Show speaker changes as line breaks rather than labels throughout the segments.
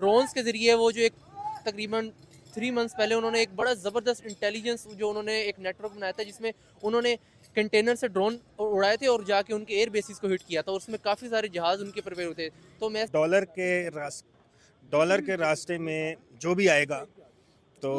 Drones के ज़रिए वो जो एक तकरीबन 3 मंथ्स पहले उन्होंने एक बड़ा ज़बरदस्त इंटेलिजेंस जो उन्होंने एक नेटवर्क बनाया था जिसमें उन्होंने कंटेनर से ड्रोन उड़ाए थे और जाके उनके एयर बेसिस को हिट किया था और उसमें काफ़ी सारे जहाज़ उनके प्रिपेयर हुए थे। तो मैं
डॉलर के रास्ते में जो भी आएगा तो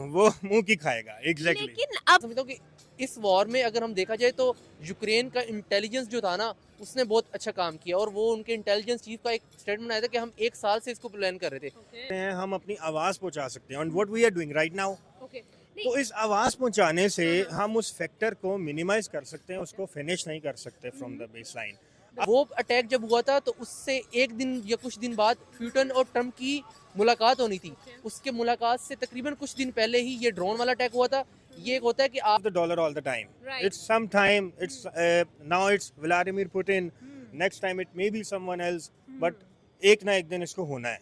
वो मुंह की खाएगा। एग्जैक्टली।
लेकिन अब समझता हूँ कि इस वॉर में अगर हम देखा जाए तो यूक्रेन का इंटेलिजेंस जो था ना उसने बहुत अच्छा काम किया और वो उनके इंटेलिजेंस चीफ का एक स्टेटमेंट आया था कि हम 1 साल से इसको प्लान कर रहे थे।
हम अपनी आवाज पहुंचा सकते हैं, और what we are doing right now.
नहीं,
तो इस आवाज पहुंचाने से हम उस फैक्टर को मिनिमाइज कर सकते हैं, उसको फिनिश नहीं कर सकते फ्रॉम द बेस लाइन।
वो अटैक जब हुआ था तो उससे एक दिन या कुछ दिन बाद प्यूटन और ट्रम्प की मुलाकात होनी थी। उसके मुलाकात से तकरीबन कुछ दिन पहले ही ये ड्रोन वाला अटैक हुआ था। ये एक होता है कि आप
the dollar all the time,
Right.
It's some time it's now it's Vladimir Putin, next time it may be someone else, but एक ना एक दिन इसको होना है।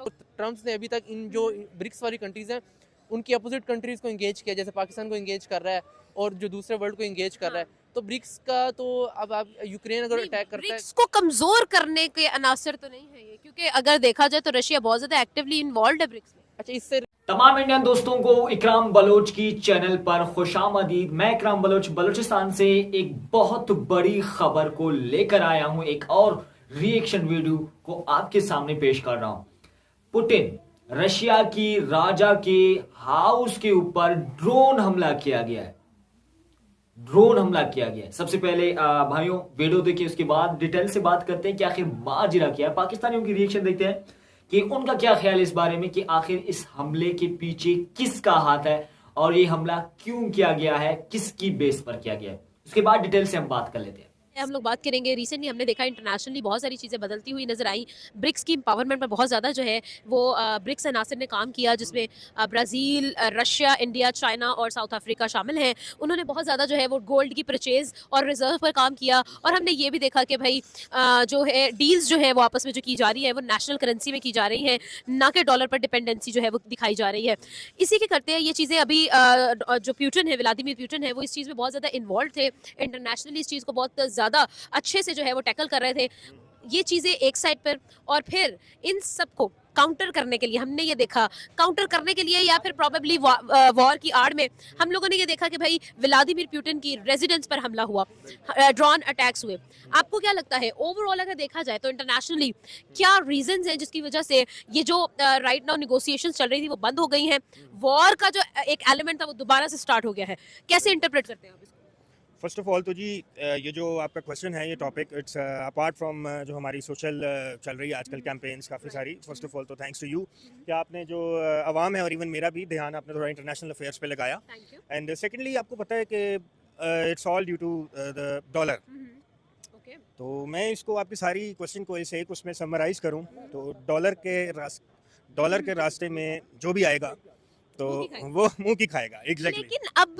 ट्रम्प ने अभी तक इन जो ब्रिक्स वाली कंट्रीज हैं उनकी अपोजिट कंट्रीज को एंगेज किया, जैसे पाकिस्तान को एंगेज कर रहा है और जो दूसरे वर्ल्ड को एंगेज कर रहा है। तो ब्रिक्स का तो अब आप यूक्रेन अगर अटैक करता है
ब्रिक्स को कमजोर करने के अनासर तो नहीं है ये, क्योंकि अगर देखा जाए तो रशिया बहुत ज्यादा एक्टिवली इन्वॉल्व है ब्रिक्स में।
अच्छा इससे
तमाम इंडियन दोस्तों को इकराम बलोच की चैनल पर खुशामदीद। मैं इकराम बलोच बलूचिस्तान से एक बहुत बड़ी खबर को लेकर आया हूं, एक और रिएक्शन वीडियो को आपके सामने पेश कर रहा हूं। पुतिन, रशिया की राजा के हाउस के ऊपर ड्रोन हमला किया गया है। ड्रोन हमला किया गया है। सबसे पहले भाइयों वीडियो देखिए, उसके बाद डिटेल से बात करते हैं कि आखिर माजरा क्या है। पाकिस्तानियों की रिएक्शन देखते हैं कि उनका क्या ख्याल इस बारे में कि आखिर इस हमले के पीछे किसका हाथ है और ये हमला क्यों किया गया है, किसकी बेस पर किया गया है। उसके बाद डिटेल से हम बात कर लेते हैं।
हम लोग बात करेंगे, रिसेंटली हमने देखा इंटरनेशनली बहुत सारी चीज़ें बदलती हुई नजर आई। ब्रिक्स की इंपावरमेंट पर बहुत ज़्यादा जो है वो ब्रिक्स अनासर ने काम किया, जिसमें ब्राज़ील, रशिया, इंडिया, चाइना और साउथ अफ्रीका शामिल हैं। उन्होंने बहुत ज़्यादा जो है वो गोल्ड की परचेज़ और रिजर्व पर काम किया, और हमने ये भी देखा कि भाई जो है डील्स जो है वो आपस में जो की जा रही है वो नेशनल करेंसी में की जा रही है, ना कि डॉलर पर डिपेंडेंसी जो है वो दिखाई जा रही है। इसी के करते हैं ये चीज़ें अभी जो प्यूटन है, व्लादिमीर प्यूटन है, वो इस चीज़ में बहुत ज़्यादा इन्वॉल्व थे। इंटरनेशनली इस चीज़ को बहुत ज़्यादा अच्छे से जो है वो टैकल कर रहे थे। ये चीजें एक साइड पर, और फिर इन सबको काउंटर करने के लिए हमने ये देखा, काउंटर करने के लिए या फिर प्रोबेबली वॉर की आड़ में हम लोगों ने ये देखा कि भाई व्लादिमीर पुतिन की रेजिडेंस पर हमला हुआ, ड्रोन अटैक्स हुए। आपको क्या लगता है ओवरऑल अगर देखा जाए तो इंटरनेशनली क्या रीजंस हैं जिसकी वजह से ये जो राइट नाउ निगोशिएशंस चल रही थी वो बंद हो गई हैं, वॉर का जो एक एलिमेंट था वो दोबारा से स्टार्ट हो गया है? कैसे इंटरप्रेट करते हैं आप इसको?
फर्स्ट ऑफ ऑल तो जी ये जो आपका क्वेश्चन है, ये टॉपिक इट्स अपार्ट फ्रॉम जो हमारी सोशल चल रही है आजकल कैंपेन्स काफ़ी सारी। फर्स्ट ऑफ ऑल तो थैंक्स टू यू कि आपने जो आवाम है और इवन मेरा भी ध्यान आपने थोड़ा इंटरनेशनल अफेयर्स पे लगाया। एंड सेकेंडली आपको पता है कि it's all due to the dollar. तो मैं इसको आपकी सारी क्वेश्चन को ऐसे एक उसमें समराइज़ करूँ तो डॉलर के रास्ते में जो भी आएगा तो वो मुंह की खाएगा। एग्जैक्टली।
लेकिन अब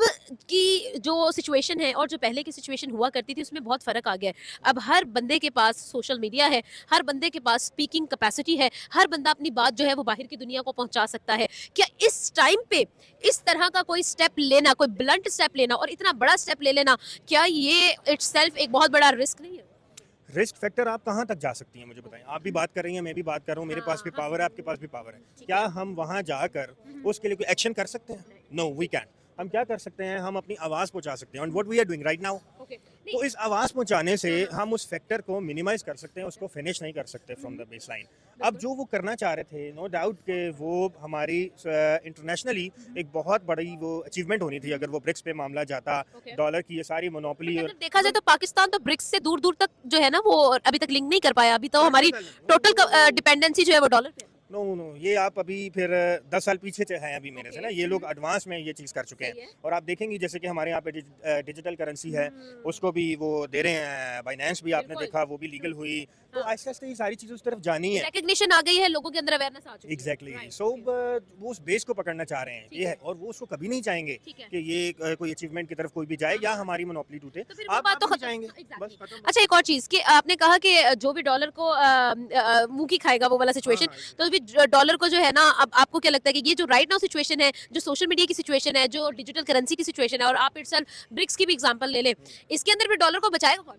की जो सिचुएशन है और जो पहले की सिचुएशन हुआ करती थी उसमें बहुत फ़र्क आ गया है। अब हर बंदे के पास सोशल मीडिया है, हर बंदे के पास स्पीकिंग कैपेसिटी है, हर बंदा अपनी बात जो है वो बाहर की दुनिया को पहुंचा सकता है। क्या इस टाइम पे इस तरह का कोई स्टेप लेना, कोई ब्लंट स्टेप लेना और इतना बड़ा स्टेप ले लेना, क्या ये इट्सेल्फ एक बहुत बड़ा रिस्क नहीं है?
रिस्क फैक्टर आप कहाँ तक जा सकती हैं मुझे बताएं। आप भी बात कर रही हैं, मैं भी बात कर रहा हूँ, मेरे पास भी पावर है, आपके पास भी पावर है। क्या हम वहाँ जाकर उसके लिए कोई एक्शन कर सकते हैं? No we can. हम क्या कर सकते हैं, हम अपनी आवाज़ पहुँचा सकते हैं, और what we are doing right now. तो इस आवाज़ पहुँचाने से हम उस फैक्टर को मिनिमाइज कर सकते हैं, उसको फिनिश नहीं कर सकते फ्रॉम द बेस लाइन। अब जो वो करना चाह रहे थे, नो डाउट कि वो हमारी इंटरनेशनली एक बहुत बड़ी वो अचीवमेंट होनी थी अगर वो ब्रिक्स पे मामला जाता। डॉलर की ये सारी मोनोपोली, और
देखा जाए तो पाकिस्तान तो ब्रिक्स से दूर दूर तक जो है ना वो अभी तक लिंक नहीं कर पाया। अभी तो हमारी टोटल डिपेंडेंसी जो है वो डॉलर पे है।
नो ये आप अभी फिर 10 साल पीछे हैं अभी मेरे से ना। ये लोग एडवांस में ये चीज़ कर चुके हैं, और आप देखेंगे जैसे कि हमारे यहाँ पे डिजिटल करेंसी है, उसको भी वो दे रहे हैं। बाइनेंस भी आपने देखा, वो भी लीगल हुई। तो आहिस्ता आहिस्ता ये सारी चीज़ें उस तरफ जानी है।
रिकग्निशन आ गई है, लोगों के अंदर अवेयरनेस आ चुकी है।
एग्जैक्टली। सो वो उस बेस को पकड़ना चाह रहे हैं, ये है, और वो उसको कभी नहीं चाहेंगे कि ये कोई अचीवमेंट की तरफ कोई भी जाए या हमारी मोनोपोली टूटे।
तो फिर वो बात तो
नहीं
खत्म।
चाहेंगे।
Exactly.
बस खत्म।
अच्छा, एक और चीज कि आपने कहा कि जो भी डॉलर को मुंह की खाएगा वो वाला सिचुएशन, तो भी डॉलर को जो है ना, अब आपको क्या लगता है कि ये जो राइट नाउ सिचुएशन है, जो सोशल मीडिया की सिचुएशन है, जो डिजिटल करेंसी की सिचुएशन है, और आप इटसेल्फ ब्रिक्स की भी एग्जांपल ले लें, इसके अंदर भी डॉलर को बचाएगा कौन?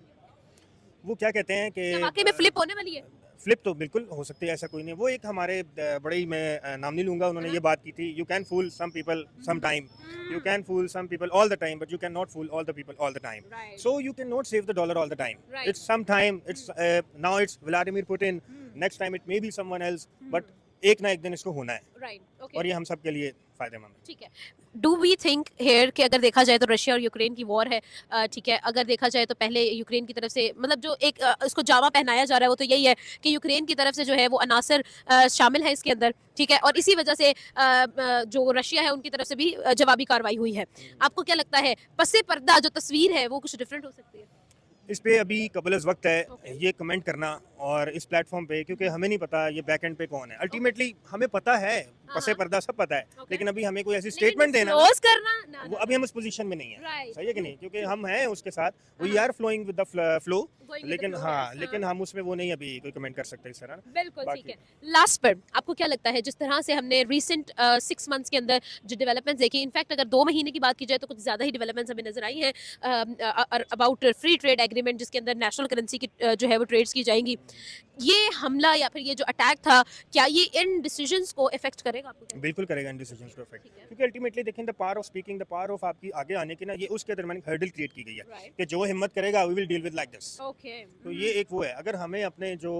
वो क्या कहते हैं कि
क्या वाकई में फ्लिप होने वाली है?
फ्लिप तो बिल्कुल हो सकती है, ऐसा कोई नहीं। वो एक हमारे बड़े ही, मैं नाम नहीं लूंगा, उन्होंने ये बात की थी, you can fool some people some time, you can fool some people all the time, but you cannot fool all the people all the time.
Right.
So you cannot save the dollar all the time.
Right.
It's sometime, it's now it's Vladimir Putin, next time it may be someone else, but एक ना एक दिन इसको होना है,
right okay
और ये हम सब के लिए फायदेमंद है।
ठीक है। डू वी थिंक हेयर कि अगर देखा जाए तो रशिया और यूक्रेन की वॉर है, ठीक है, अगर देखा जाए तो पहले यूक्रेन की तरफ से मतलब जो एक इसको जामा पहनाया जा रहा है वो तो यही है कि यूक्रेन की तरफ से जो है वो अनासर शामिल है इसके अंदर, ठीक है, और इसी वजह से जो रशिया है उनकी तरफ से भी जवाबी कार्रवाई हुई है। आपको क्या लगता है पसे पर्दा जो तस्वीर है वो कुछ डिफरेंट हो सकती है?
इस पे अभी कबल वक्त है ये कमेंट करना, और इस प्लेटफॉर्म पे, क्योंकि हमें नहीं पता ये बैक एंड पे कौन है। अल्टीमेटली हमें पता है, पसे पर्दा सब पता है, लेकिन अभी हमें कोई ऐसी स्टेटमेंट देना,
disclose करना ना,
वो अभी हम उस पोजीशन में नहीं है,
Right.
सही है कि नहीं, क्योंकि हम हैं उसके साथ, we are flowing with the flow,
Going with the
लेकिन
flow,
हाँ,
yes,
लेकिन हम उसमें वो नहीं अभी कोई कमेंट कर सकते इस तरह।
बिल्कुल
बाकी-
ठीक है। लास्ट पर आपको क्या लगता है जिस तरह से हमने रिसेंट 6 मंथ्स के अंदर जो डेवलपमेंट्स देखी, इनफैक्ट अगर 2 महीने की बात की जाए तो कुछ ज़्यादा ही डेवलपमेंट्स हमें नजर आई हैं अबाउट फ्री ट्रेड एग्रीमेंट जिसके अंदर नेशनल करेंसी की जो है वो ट्रेड्स की जाएंगी, ये हमला या फिर ये जो अटैक था क्या ये इन डिसीजंस को इफेक्ट करेगा? आपको क्या
बिल्कुल करेगा इन डिसीजंस को इफेक्ट,
ठीक है।
क्योंकि अल्टीमेटली देखें, the power of speaking, the power of आपकी आगे आने की ना, ये उसके दरमियान एक हर्डल क्रिएट की गई है
Right.
कि जो हिम्मत करेगा we will deal with like this.
Okay
तो ये एक वो है, अगर हमें अपने जो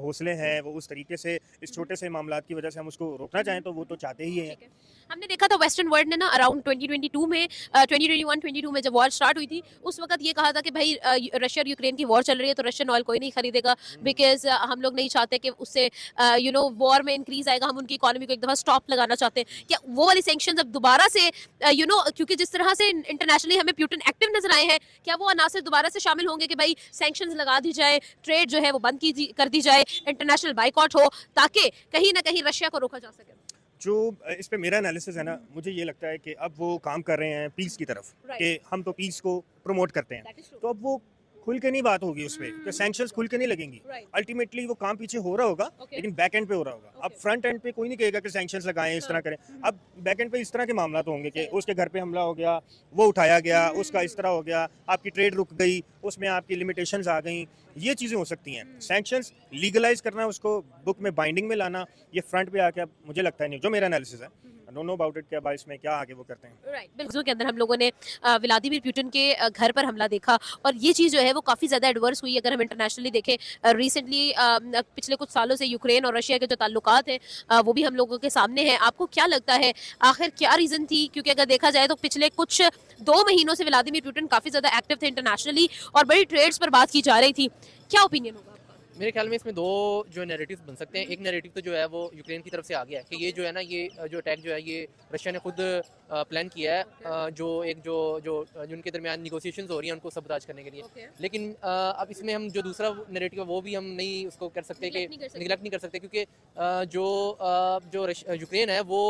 हौसले हैं वो उस तरीके से इस छोटे से मामलात की वजह से हम उसको रोकना चाहें तो वो तो चाहते ही हैं।
ठीक है। हमने देखा था वेस्टर्न वर्ल्ड ने ना अराउंड 2022 में 2021-22 में जब वॉर स्टार्ट हुई थी उस वक्त ये कहा था कि भाई रशिया और यूक्रेन की वॉर चल रही है तो रशियन ऑयल कोई नहीं खरीदेगा बिकॉज हम लोग नहीं चाहते कि उससे वॉर में इंक्रीज आएगा, हम उनकी इकोनॉमी को एक दफ़ा स्टॉप लगाना चाहते हैं। क्या वो वाली सैंक्शंस अब दोबारा से क्योंकि जिस तरह से इंटरनेशनली हमें प्यूटिन एक्टिव नजर आए हैं, क्या वो अनासर दोबारा से शामिल होंगे कि भाई सैंक्शंस लगा दी जाए, ट्रेड जो है वो बंद कर दी जाए, इंटरनेशनल बाइकआउट हो ताकि कहीं ना कहीं रशिया को रोका जा सके?
जो इस पे मेरा एनालिसिस है ना, मुझे ये लगता है कि अब वो काम कर रहे हैं पीस की तरफ,
Right.
कि हम तो पीस को प्रमोट करते हैं,
That is true.
तो अब वो खुल के नहीं बात होगी उस पर, कि सैंक्शंस खुल के नहीं लगेंगी।
Right.
अल्टीमेटली वो काम पीछे हो रहा होगा,
Okay.
लेकिन बैक एंड पे हो रहा होगा। अब
Okay.
फ्रंट एंड पे कोई नहीं कहेगा कि सैंक्शंस लगाएं, इस तरह करें। अब बैक एंड पे इस तरह के मामला तो होंगे कि उसके घर पे हमला हो गया, वो उठाया गया, उसका इस तरह हो गया, आपकी ट्रेड रुक गई, उसमें आपकी लिमिटेशंस आ गई, ये चीज़ें हो सकती हैं। सैंक्शंस लीगलाइज करना, उसको बुक में बाइंडिंग में लाना, ये फ्रंट पे आके अब मुझे लगता है नहीं, जो मेरा एनालिसिस है, I don't know about it, क्या भाई इसमें क्या आगे वो करते हैं।
राइट, बिल्कुल के अंदर हम लोगों ने व्लादिमीर पुतिन के घर पर हमला देखा और ये चीज़ जो है वो काफ़ी ज़्यादा एडवर्स हुई। अगर हम इंटरनेशनली देखें रिसेंटली पिछले कुछ सालों से यूक्रेन और रशिया के जो ताल्लुकात हैं वो भी हम लोगों के सामने हैं। आपको क्या लगता है आखिर क्या रीज़न थी? क्योंकि अगर देखा जाए तो पिछले कुछ 2 महीनों से व्लादिमीर पुतिन काफ़ी ज़्यादा एक्टिव थे इंटरनेशनली और बड़ी ट्रेड्स पर बात की जा रही थी। क्या ओपिनियन होगा?
मेरे ख्याल में इसमें 2 जो नैरेटिव्स बन सकते हैं। एक नैरेटिव तो जो है वो यूक्रेन की तरफ से आ गया है कि ये जो है ना, ये जो अटैक जो है ये रशिया ने खुद प्लान किया है, जो उनके दरमियान निगोशिएशंस हो रही हैं उनको सबताज करने के लिए।
Okay.
लेकिन अब इसमें हम जो दूसरा नैरेटिव है वो भी हम नहीं उसको कर सकते कि निगलेक्ट नहीं कर सकते, क्योंकि जो यूक्रेन है वो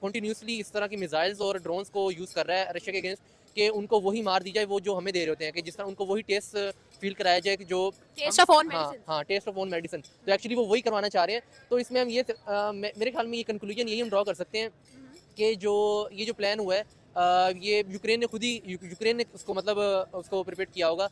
कंटिन्यूसली इस तरह की मिसाइल्स और ड्रोन्स को यूज़ कर रहा है रशिया के अगेंस्ट कि उनको वही मार दी जाए वो जो हमें दे रहे होते हैं, कि जिस तरह उनको वही टेस्ट फील कराया जाए कि जो
टेस्ट ऑफ ओन मेडिसिन।
हाँ टेस्ट ऑफ ओन मेडिसिन, तो एक्चुअली वो वही करवाना चाह रहे हैं। तो इसमें हम ये मेरे ख्याल में ये कंक्लूजन यही हम ड्रॉ कर सकते हैं कि ये जो प्लान हुआ है ये यूक्रेन ने उसको मतलब उसको प्रिपेयर किया होगा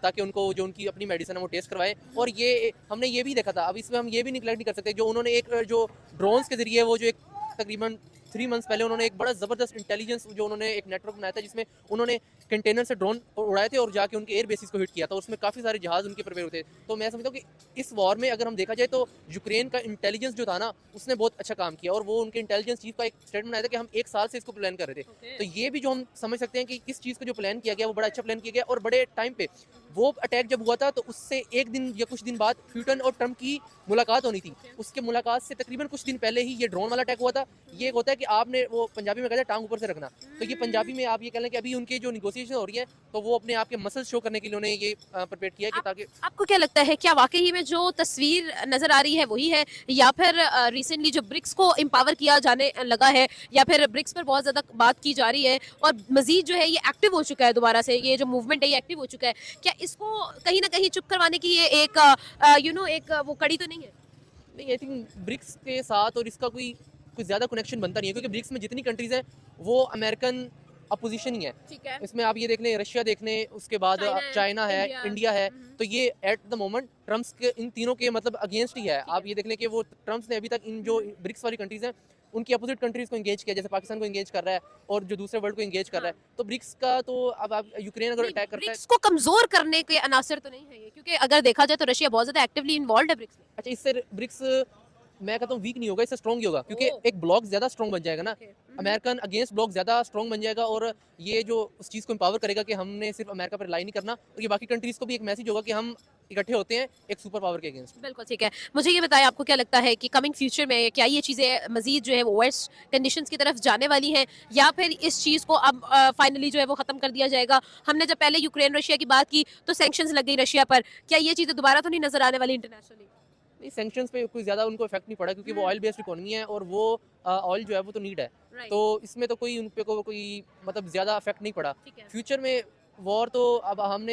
ताकि उनको जो उनकी अपनी मेडिसिन है वो टेस्ट करवाए। और ये हमने ये भी देखा था, अब इसमें हम ये भी निगलेक्ट नहीं कर सकते जो उन्होंने एक जो ड्रोन्स के जरिए वो जो एक तकरीबन 3 मंथ्स पहले उन्होंने एक बड़ा ज़बरदस्त इंटेलिजेंस जो उन्होंने एक नेटवर्क बनाया था जिसमें उन्होंने कंटेनर से ड्रोन उड़ाए थे और जाके उनके एयर बेसिस को हिट किया था, उसमें काफ़ी सारे जहाज़ उनके प्रिपेयर होते। तो मैं समझता हूँ कि इस वॉर में अगर हम देखा जाए तो यूक्रेन का इंटेलिजेंस जो था ना उसने बहुत अच्छा काम किया और वो उनके इंटेलिजेंस चीफ का एक स्टेटमेंट आया था कि हम 1 साल से इसको प्लान कर रहे थे। तो ये भी जो हम समझ सकते हैं कि किस चीज़ को जो प्लान किया गया वो बड़ा अच्छा प्लान किया गया और बड़े टाइम पे वो अटैक जब हुआ था तो उससे 1 दिन या कुछ दिन बाद पुतिन और ट्रंप की मुलाकात होनी थी। उसके मुलाकात से तकरीबन कुछ दिन पहले ही ये ड्रोन वाला अटैक हुआ था। ये एक होता है कि आपने वो पंजाबी में कहते हैं टांग ऊपर से रखना, तो ये पंजाबी में आप ये कह लें कि अभी उनके जो निगोशिएशन हो रही है तो वो अपने आप के मसल्स शो करने के लिए उन्होंने ये प्रिपेयर किया कि ताकि
आपको क्या लगता है क्या वाकई में जो तस्वीर नजर आ रही है वही है या फिर रिसेंटली जो ब्रिक्स को एम्पावर किया जाने लगा है या फिर ब्रिक्स पर बहुत ज़्यादा बात की जा रही है और मजीद जो है ये एक्टिव हो चुका है, दोबारा से ये जो मूवमेंट है ये एक्टिव हो चुका है, क्या इसको कहीं ना कहीं चुप करवाने की ये एक एक वो कड़ी तो नहीं है?
नहीं, आई थिंक ब्रिक्स के साथ और इसका कोई ज़्यादा कनेक्शन बनता नहीं है क्योंकि ब्रिक्स में जितनी कंट्रीज़ हैं वो अमेरिकन अपोजिशन ही है।
ठीक है।
इसमें आप ये देख लें, रशिया देख लें, उसके बाद चाइना है, इंडिया है, तो ये एट द मोमेंट ट्रम्प्स के इन तीनों के मतलब अगेंस्ट ही है। आप ये देख लें कि वो ट्रम्प्स ने अभी तक इन जो ब्रिक्स वाली कंट्रीज हैं उनकी अपोजिट कंट्रीज को एंगेज किया, जैसे पाकिस्तान को एंगेज कर रहा है और जो दूसरे वर्ल्ड को एंगेज कर रहा है। तो ब्रिक्स का तो अब आप यूक्रेन अगर अटैक करता है,
ब्रिक्स को कमजोर करने के अनासर तो नहीं है ये, क्योंकि अगर देखा जाए तो रशिया बहुत ज्यादा एक्टिवली इन्वॉल्व है ब्रिक्स में।
अच्छा इससे ब्रिक्स मैं कहता हूँ वीक नहीं होगा, इससे स्ट्रॉन्ग ही होगा, क्योंकि एक ब्लॉक ज्यादा स्ट्रॉन्ग बन जाएगा ना, अमेरिकन अगेंस्ट ब्लॉक ज्यादा स्ट्रॉन्ग बन जाएगा, और ये जो उस चीज को एम्पावर करेगा कि हमने सिर्फ अमेरिका पर रिलाई नहीं करना, और ये बाकी कंट्रीज को भी एक मैसेज होगा कि हम इकट्ठे होते हैं एक सुपर पावर के अगेंस्ट।
बिल्कुल ठीक है। मुझे ये बताएं, आपको क्या लगता है कि कमिंग फ्यूचर में क्या ये चीज़ें मजीद जो है वो वेस्ट कंडीशंस की तरफ जाने वाली हैं, या फिर इस चीज़ को अब फाइनली जो है वो ख़त्म कर दिया जाएगा? हमने जब पहले यूक्रेन रशिया की बात की तो सैंक्शंस लग गई रशिया पर, क्या ये चीज़ें दोबारा तो नहीं नजर आने वाली इंटरनेशनली?
नहीं, सैंक्शंस पे कोई ज़्यादा उनको इफेक्ट नहीं पड़ा, क्योंकि वो ऑयल बेस्ड इकोनॉमी है और वो ऑयल जो है वो तो नीड है,
Right.
तो इसमें तो कोई उन पे को कोई मतलब ज़्यादा इफेक्ट नहीं पड़ा।
ठीक है।
फ्यूचर में वॉर तो अब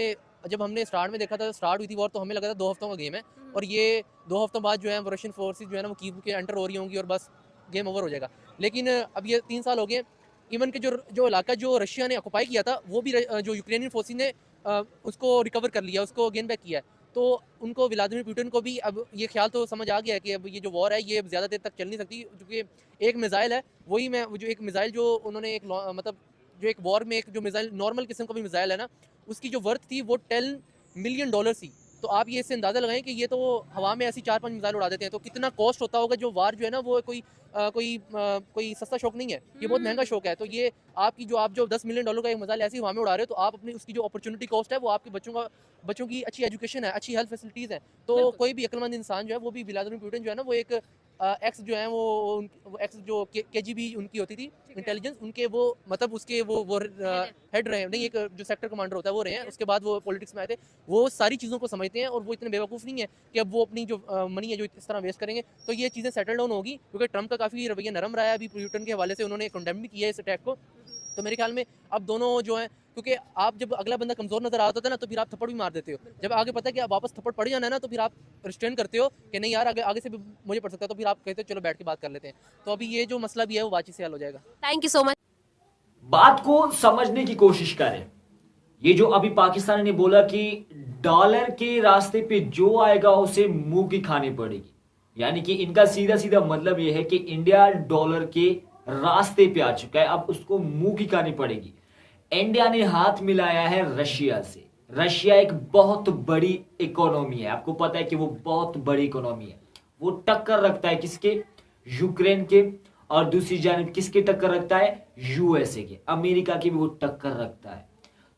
जब हमने स्टार्ट में देखा था, स्टार्ट हुई थी वॉर, तो हमें लगा था 2 हफ्तों का गेम है, और ये 2 हफ्तों बाद जो है वो रशियन फोर्सेज जो है ना वो कीव के एंटर हो रही होंगी और बस गेम ओवर हो जाएगा। लेकिन अब ये 3 साल हो गए, इवन के जो इलाका जो रशिया ने ऑक्यूपाई किया था वो भी जो यूक्रेनियन फोर्सेज ने उसको रिकवर कर लिया, उसको गेन बैक किया है। तो उनको व्लादिमीर पुतिन को भी अब ये ख्याल तो समझ आ गया है कि अब ये जो वॉर है ये ज़्यादा देर तक चल नहीं सकती, क्योंकि एक मिसाइल है, वही मैं जो एक मिसाइल जो उन्होंने एक मतलब जो एक वॉर में एक जो मिसाइल नॉर्मल किस्म का भी मिसाइल है ना, उसकी जो वर्थ थी वो $10 मिलियन थी। तो आप ये इससे अंदाज़ा लगाएं कि ये तो हवा में ऐसी 4-5 मिसाइल उड़ा देते हैं, तो कितना कॉस्ट होता होगा। जो वार जो है ना वो कोई सस्ता शौक नहीं है, ये बहुत महंगा शौक है। तो ये आप जो $10 मिलियन का एक मिसाइल ऐसी हवा में उड़ा रहे हो, तो आप अपनी उसकी जो अपॉर्चुनिटी कॉस्ट है वो आपके बच्चों की अच्छी एजुकेशन है, अच्छी हेल्थ फैसिलिटीज़ हैं। तो कोई भी अक्लमंद इंसान जो है वो भी व्लादिमीर पुतिन जो है ना वो एक एक्स जो है वो एक्स जो KGB उनकी होती थी इंटेलिजेंस, उनके वो मतलब उसके वो हेड रहे हैं, नहीं एक जो सेक्टर कमांडर होता है वो रहे हैं, उसके बाद वो पॉलिटिक्स में आए थे। वो सारी चीज़ों को समझते हैं और वो इतने बेवकूफ़ नहीं है कि अब वो अपनी जो मनी है जो इस तरह वेस्ट करेंगे। तो ये चीज़ें सेटल डाउन होगी, क्योंकि ट्रंप का काफ़ी रवैया नरम रहा है अभी पुतिन के हवाले से, उन्होंने कंडेम भी किया है इस अटैक को। तो मेरे ख्याल में अब दोनों जो हैं, क्योंकि आप जब अगला बंदा कमज़ोर नजर आता है ना तो फिर आप थप्पड़ भी मार देते हो, जब आगे पता है कि आप वापस थप्पड़ पड़ जाना है ना तो फिर आप रिस्ट्रेन करते हो कि नहीं यार आगे से भी मुझे पड़ सकता है, तो फिर आप कहते हो चलो बैठ के बात कर लेते हैं। तो अभी ये जो मसला भी है वो बातचीत से हल हो जाएगा।
Thank you so much.
बात को समझने की कोशिश करें। ये जो अभी पाकिस्तान ने बोला कि डॉलर के रास्ते पे जो आएगा उसे मुंह की खानी पड़ेगी, यानी कि इनका सीधा सीधा मतलब ये है कि इंडिया डॉलर के रास्ते पे आ चुका है, अब उसको मुंह की खानी पड़ेगी। इंडिया ने हाथ मिलाया है रशिया से। रशिया एक बहुत बड़ी इकोनॉमी है, आपको पता है कि वो बहुत बड़ी इकोनॉमी है। वो टक्कर रखता है किसके? यूक्रेन के, और दूसरी जानिब किसके टक्कर रखता है? USA के, अमेरिका की भी वो टक्कर रखता है।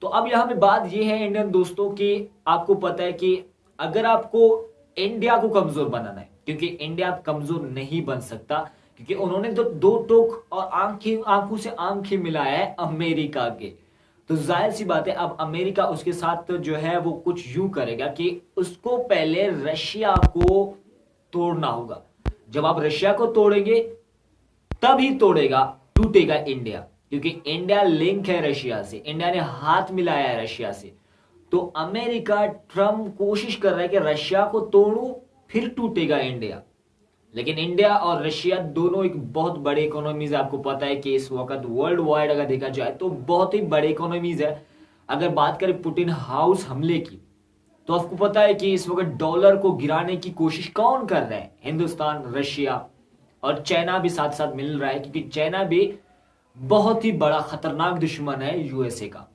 तो अब यहां पे बात ये है इंडियन दोस्तों की, आपको पता है कि अगर आपको इंडिया को कमजोर बनाना है, क्योंकि इंडिया कमजोर नहीं बन सकता, क्योंकि उन्होंने तो 2 टोक और आंखों से आंखें मिलाया है अमेरिका के, तो जाहिर सी बात है अब अमेरिका उसके साथ जो है वो कुछ यूं करेगा कि उसको पहले रशिया को तोड़ना होगा। जब आप रशिया को तोड़ेंगे तभी टूटेगा इंडिया, क्योंकि इंडिया लिंक है रशिया से, इंडिया ने हाथ मिलाया है रशिया से। तो अमेरिका, ट्रम्प कोशिश कर रहा है कि रशिया को तोड़ूं फिर टूटेगा इंडिया। लेकिन इंडिया और रशिया दोनों एक बहुत बड़े इकोनॉमीज है, आपको पता है कि इस वक्त वर्ल्ड वाइड अगर देखा जाए तो बहुत ही बड़े इकोनॉमीज है। अगर बात करें पुतिन हाउस हमले की, तो आपको पता है कि इस वक्त डॉलर को गिराने की कोशिश कौन कर रहा है? हिंदुस्तान, रशिया और चाइना भी साथ साथ मिल रहा है, क्योंकि चाइना भी बहुत ही बड़ा खतरनाक दुश्मन है USA का।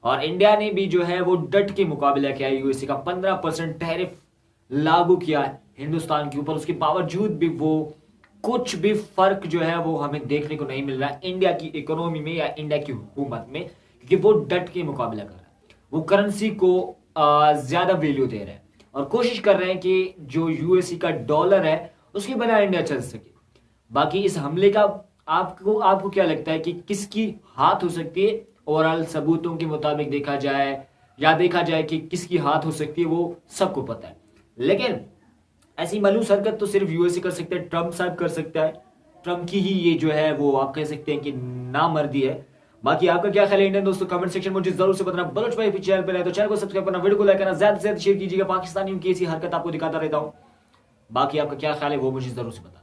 और इंडिया ने भी जो है वो डट के मुकाबला किया है USA का, 15% टैरिफ लागू किया है हिंदुस्तान के ऊपर। उसके बावजूद भी वो कुछ भी फर्क जो है वो हमें देखने को नहीं मिल रहा है इंडिया की इकोनॉमी में या इंडिया की हुकूमत में, क्योंकि वो डट के मुकाबला कर रहा है। वो करेंसी को ज्यादा वैल्यू दे रहे हैं और कोशिश कर रहे हैं कि जो USA का डॉलर है उसके बिना इंडिया चल सके। बाकी इस हमले का आपको क्या लगता है कि किसकी हाथ हो सकती है? ओवरऑल सबूतों के मुताबिक देखा जाए कि किसकी हाथ हो सकती है वो सबको पता है, लेकिन ऐसी मलूस हरकत तो सिर्फ USA कर सकता है, ट्रम्प साहब कर सकता है। ट्रम्प की ही ये जो है वो आप कह सकते हैं कि नामर्दी है। बाकी आपका क्या ख्याल है इंडियन दोस्तों? कमेंट सेक्शन में मुझे जरूर से बताना। बलोच भाई चैनल पर है तो चैनल को सब्सक्राइब करना, वीडियो को लाइक करना, ज्यादा से ज्यादा शेयर कीजिएगा। पाकिस्तानियों की ऐसी हरकत आपको दिखाता रहता हूं। बाकी आपका क्या ख्याल है वो मुझे जरूर से बताना।